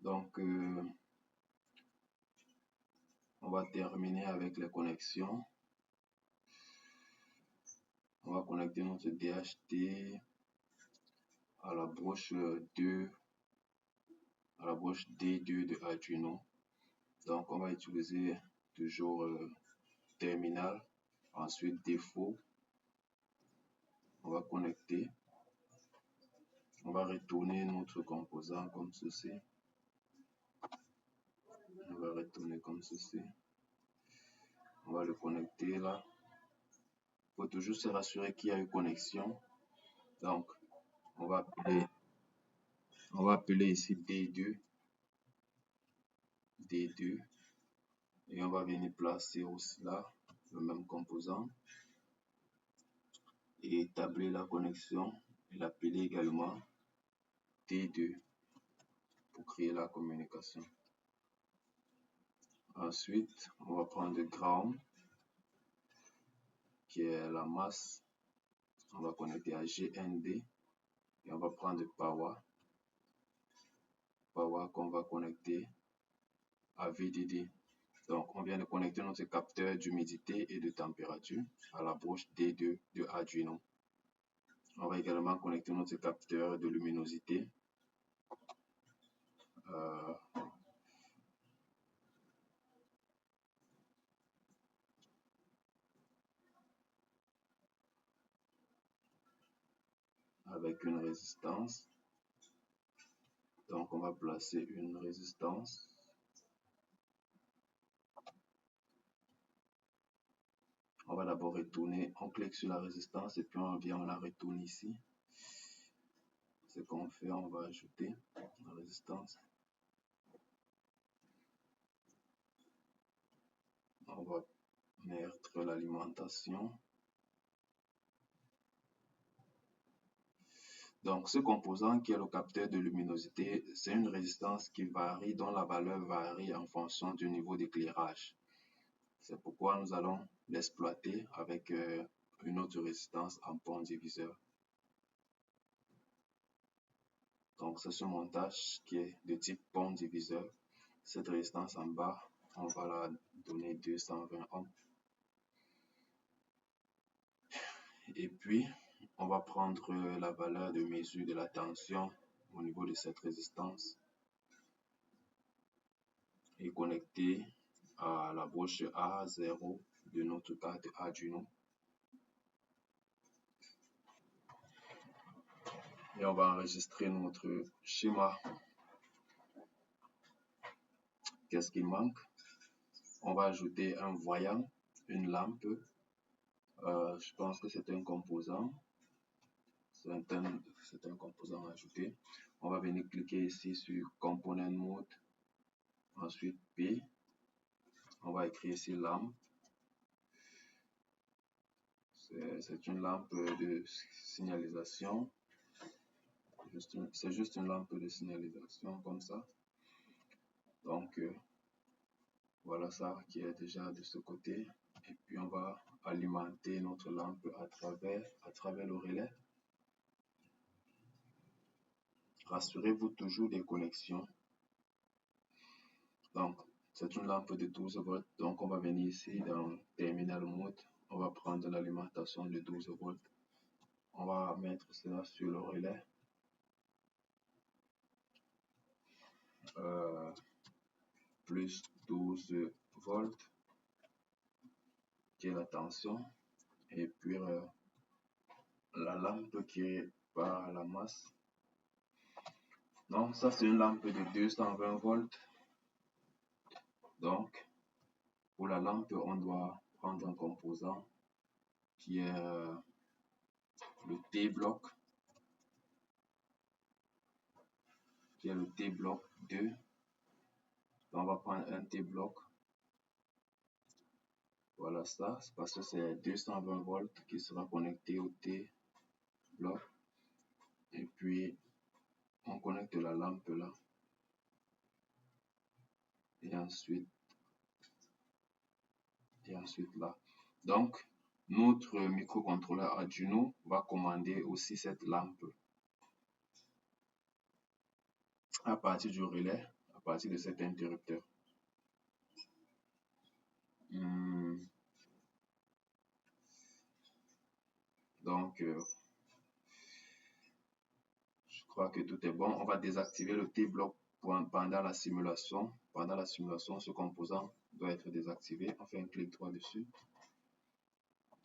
Donc, on va terminer avec les connexions. On va connecter notre DHT à la broche 2, à la broche D2 de Arduino. Donc, on va utiliser toujours terminal, ensuite défaut. On va connecter. On va retourner notre composant comme ceci. On va retourner comme ceci. On va le connecter là. Il faut toujours se rassurer qu'il y a une connexion. Donc, on va appeler ici D2. D2. Et on va venir placer aussi là le même composant. Et établir la connexion. Et l'appeler également D2 pour créer la communication. Ensuite, on va prendre ground, qui est la masse. On va connecter à GND et on va prendre power. Power qu'on va connecter à VDD. Donc, on vient de connecter notre capteur d'humidité et de température à la broche D2 de Arduino. On va également connecter notre capteur de luminosité avec une résistance. Donc, on va placer une résistance. On va d'abord retourner, on clique sur la résistance et puis on vient, on la retourne ici. Ce qu'on fait, on va ajouter la résistance. On va mettre l'alimentation. Donc, ce composant qui est le capteur de luminosité, c'est une résistance qui varie, dont la valeur varie en fonction du niveau d'éclairage. C'est pourquoi nous allons l'exploiter avec une autre résistance en pont diviseur. Donc, c'est ce montage qui est de type pont diviseur. Cette résistance en bas, on va la donner 220 ohms. Et puis, on va prendre la valeur de mesure de la tension au niveau de cette résistance et connecter à la broche A0 de notre carte Arduino. Et on va enregistrer notre schéma. Qu'est-ce qu'il manque? On va ajouter un voyant, une lampe. Je pense que c'est un composant. C'est un composant ajouté. On va venir cliquer ici sur Component Mode. Ensuite P. On va écrire ici lampe. C'est une lampe de signalisation. C'est juste une lampe de signalisation comme ça. Donc, voilà ça qui est déjà de ce côté. Et puis, on va alimenter notre lampe à travers le relais. Rassurez-vous toujours des connexions. Donc, c'est une lampe de 12 volts. Donc, on va venir ici dans Terminal Mode. On va prendre l'alimentation de 12 volts. On va mettre cela sur le relais. Plus 12 volts, qui est la tension. Et puis, la lampe qui est par la masse. Donc, ça, c'est une lampe de 220 volts. Donc, pour la lampe, on doit prendre un composant qui est le T-bloc, qui est le T-bloc 2. Donc, on va prendre un T-bloc. Voilà ça, c'est parce que c'est 220 volts qui sera connecté au T-bloc. Et puis, on connecte la lampe là. Et ensuite là. Donc, notre microcontrôleur Arduino va commander aussi cette lampe à partir du relais partir de cet interrupteur. Donc, je crois que tout est bon. On va désactiver le T-block pendant la simulation. Pendant la simulation, ce composant doit être désactivé. On fait un clic droit dessus.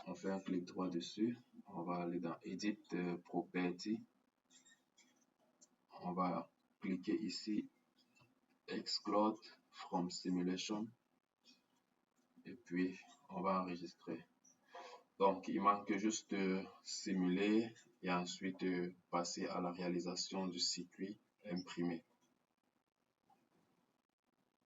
On fait un clic droit dessus. On va aller dans Edit Property. On va cliquer ici Exclude from Simulation. Et puis, on va enregistrer. Donc, il manque juste de simuler et ensuite passer à la réalisation du circuit imprimé.